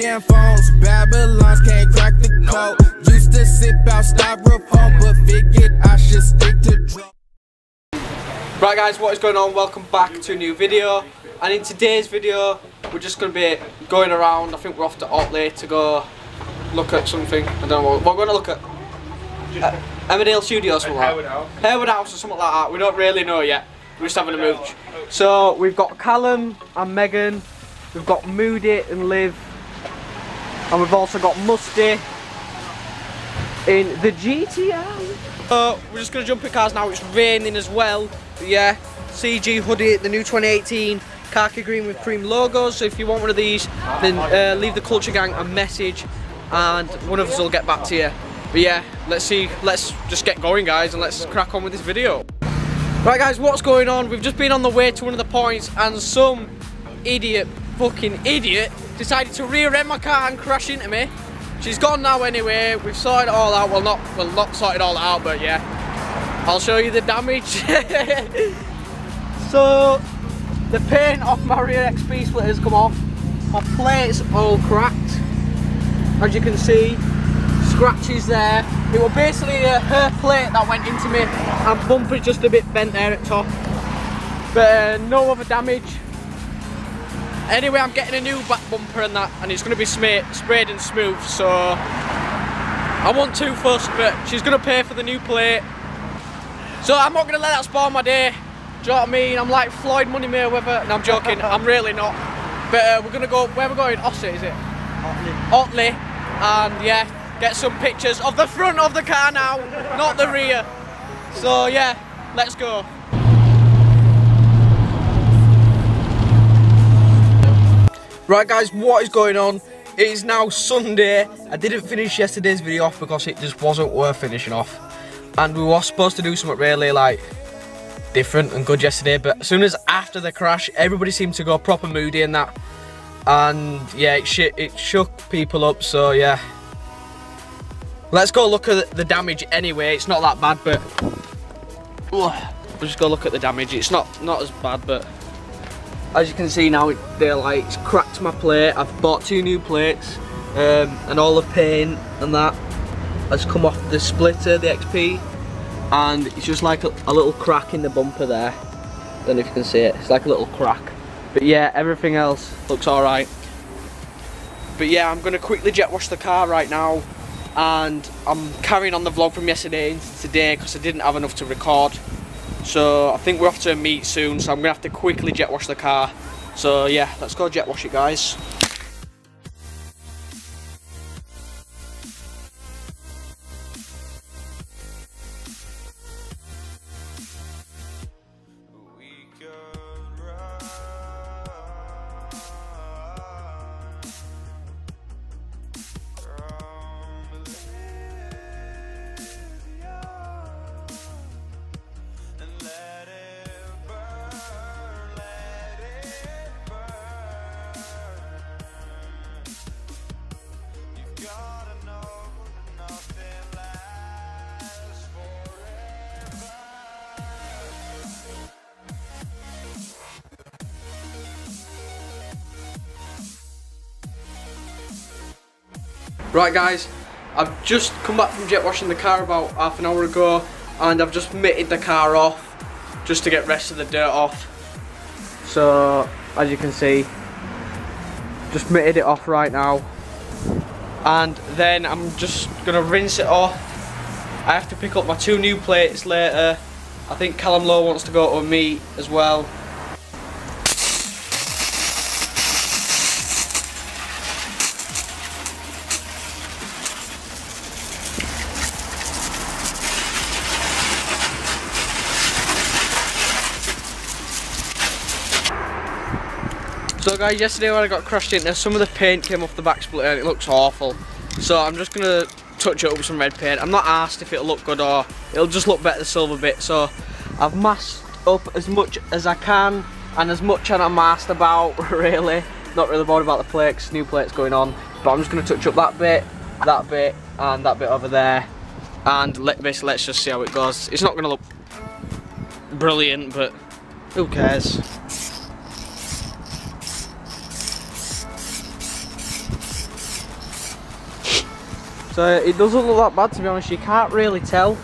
damn phones. Babylons can't crack the code. Used to sip out styrofoam, but figured I should stick to drugs. Right guys, what is going on? Welcome back to a new video. And in today's video, we're just going to be going around. I think we're off to Otley to go look at something. I don't know what we're going to look at. Emmerdale Studios or something like that. Harewood House or something like that. We don't really know yet. We're just having a mooch. So we've got Callum and Megan. We've got Moody and Liv. And we've also got Musty in the GTI. We're just going to jump in cars now. It's raining as well. But yeah, CG hoodie, the new 2018 khaki green with cream logos. So if you want one of these, then leave the Culture Gang a message and one of us will get back to you. But yeah, let's just get going guys and let's crack on with this video. Right guys, what's going on? We've just been on the way to one of the points and some fucking idiot decided to rear end my car and crash into me. She's gone now anyway. We've sorted it all out. Well, not sorted all out, but yeah, I'll show you the damage. So the paint off my rear XP splitter's come off. My plate's all cracked, as you can see. Scratches there. It was basically her plate that went into me, and bumper's just a bit bent there at top, but no other damage. Anyway, I'm getting a new back bumper and that, and it's going to be sprayed and smooth, so I wasn't too fussed, but she's going to pay for the new plate, so I'm not going to let that spoil my day. Do you know what I mean? I'm like Floyd Money Mayweather. No, I'm joking. I'm really not. But we're going to go, where we're going? Ossett, is it? Otley. And yeah, get some pictures of the front of the car now, not the rear. So yeah, let's go. Right guys, what is going on? It is now Sunday. I didn't finish yesterday's video off because it just wasn't worth finishing off. And we were supposed to do something really like different and good yesterday, but as soon as after the crash, everybody seemed to go proper moody and that. And yeah, it shook people up, so yeah. Let's go look at the damage anyway. It's not that bad, but we'll just go look at the damage. It's not as bad, but as you can see now, it's cracked my plate. I've bought 2 new plates, and all the paint and that has come off the splitter, the XP, and it's just like a little crack in the bumper there. Don't know if you can see it. It's like a little crack. But yeah, everything else looks alright. But yeah, I'm gonna quickly jet wash the car right now. And I'm carrying on the vlog from yesterday into today because I didn't have enough to record. So I think we're off to a meet soon, so I'm gonna have to quickly jet wash the car. So yeah, let's go jet wash it guys. Right guys, I've just come back from jet washing the car about half an hour ago, and I've just mitted the car off just to get the rest of the dirt off. So as you can see, just mitted it off right now, and then I'm just gonna rinse it off. I have to pick up my 2 new plates later. I think Callum Lowe wants to go to a meet as well. So guys, yesterday when I got crashed into, some of the paint came off the back splitter and it looks awful. So I'm just going to touch it up with some red paint. I'm not asked if it'll look good or it'll just look better the silver bit. So I've masked up as much as I can and as much as I'm asked about, really. Not really bothered about the plates, new plates going on. But I'm just going to touch up that bit, and that bit over there. And basically let's just see how it goes. It's not going to look brilliant, but who cares? So it doesn't look that bad, to be honest. You can't really tell.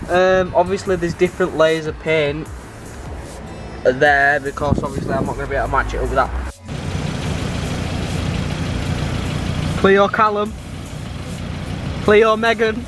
Obviously there's different layers of paint there, because obviously I'm not going to be able to match it up with that. Cleo Callum. Cleo Megan.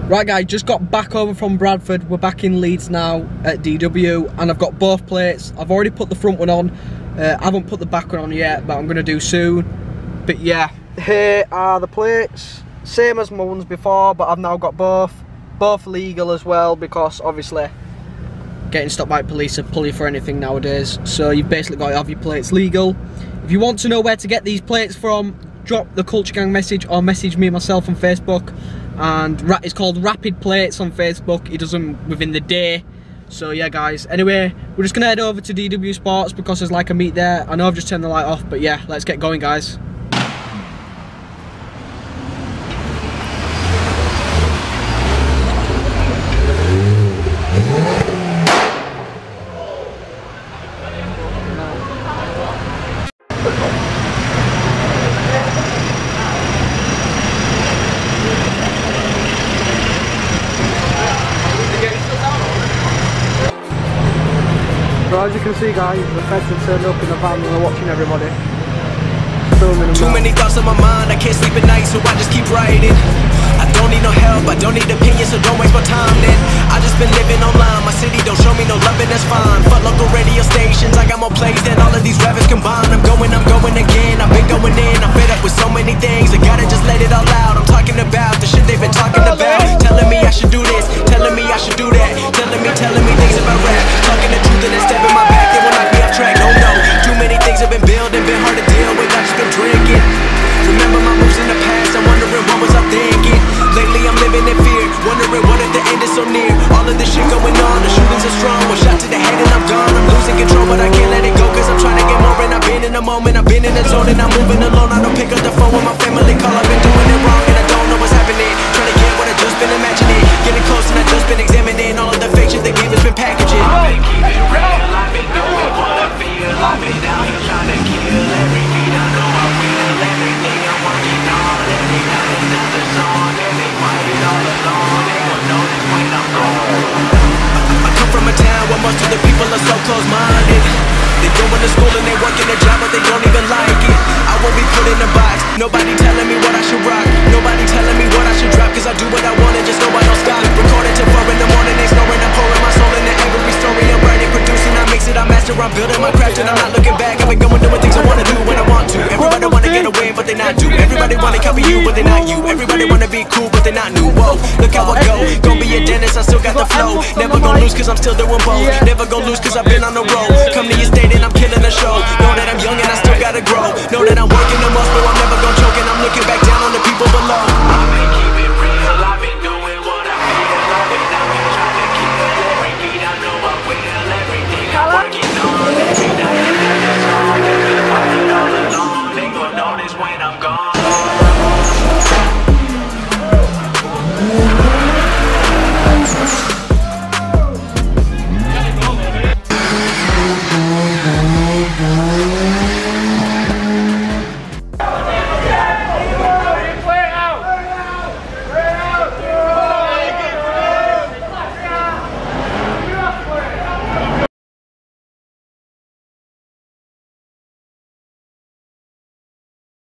Right guys, just got back over from Bradford. We're back in Leeds now at DW, and I've got both plates. I've already put the front one on. I haven't put the back one on yet, but I'm going to do soon. But yeah, here are the plates. Same as my ones before, but I've now got both. Both legal as well, because obviously getting stopped by police are pull you for anything nowadays. So you've basically got to have your plates legal. If you want to know where to get these plates from, drop the Culture Gang message or message me myself on Facebook. And it's called Rapid Plates on Facebook. He does them within the day. So yeah guys, anyway, we're just gonna head over to DW Sports because there's like a meet there. I know I've just turned the light off, but yeah, let's get going guys. So as you can see guys, the feds have turned up in the van and they're watching everybody. Too many thoughts on my mind, I can't sleep at night, so I just keep writing. I don't need no help, I don't need opinions, so don't waste my time then. I just been living online, my city don't show me no love and that's fine. Fuck local radio stations, I got more plays than all of these rappers combined. I'm going again, I've been going in, I'm fed up with so many things. I gotta just let it all out, I'm talking about the shit they've been talking about. Telling me I should do this, telling me I should do that. Telling me things about rap, talking the truth and then stabbing my back. They will knock me off track, no, no. Too many things have been building, been hard to deal with, I just been drinking. Remember my moves in the past, I'm wondering what was I thinking. Lately I'm living in fear, wondering what if the end is so near. All of this shit going on, the shootings are strong. One shot to the head and I'm gone. I'm losing control but I can't let it go, cause I'm trying to get more. And I've been in the moment, I've been in the zone, and I'm moving alone. I don't pick up the phone when my family call. I've been doing it wrong and I don't know what's happening. Trying to get what I just been imagining. Getting close and I just been examining all of the fake shit the game has been packaging. I've been keeping it real, I've been doing what I feel. I've been down here trying to kill every beat. I know I will everything I'm working on. Every night another song, every fight all alone. They don't notice when I'm gone. I come from a town where most of the people are so close-minded. They go into school and they work in a job but they don't even like it. I won't be put in a box, nobody telling me what I should rock. Nobody telling me what I should drop, cause I do what I want and just know I don't stop. Recording till 4 in the morning, they snoring. I'm pouring my soul into every story. I'm writing, producing, I mix it, I master, I'm building my craft and I'm not looking back. I've been going doing things I wanna do when I want to. Everybody wanna get away but they not do. Everybody wanna copy you but they not you. Everybody wanna be cool but they not new. Whoa, look how I go, gon' be a dentist, I still got the flow. Never gon' lose cause I'm still doing both. Never gon' lose cause I've been on the road. Come to your state and I'm killing the show. Know that I'm young and I still gotta grow. Know that I'm working the most but I'm never gon' choke. And I'm looking back down on the people below.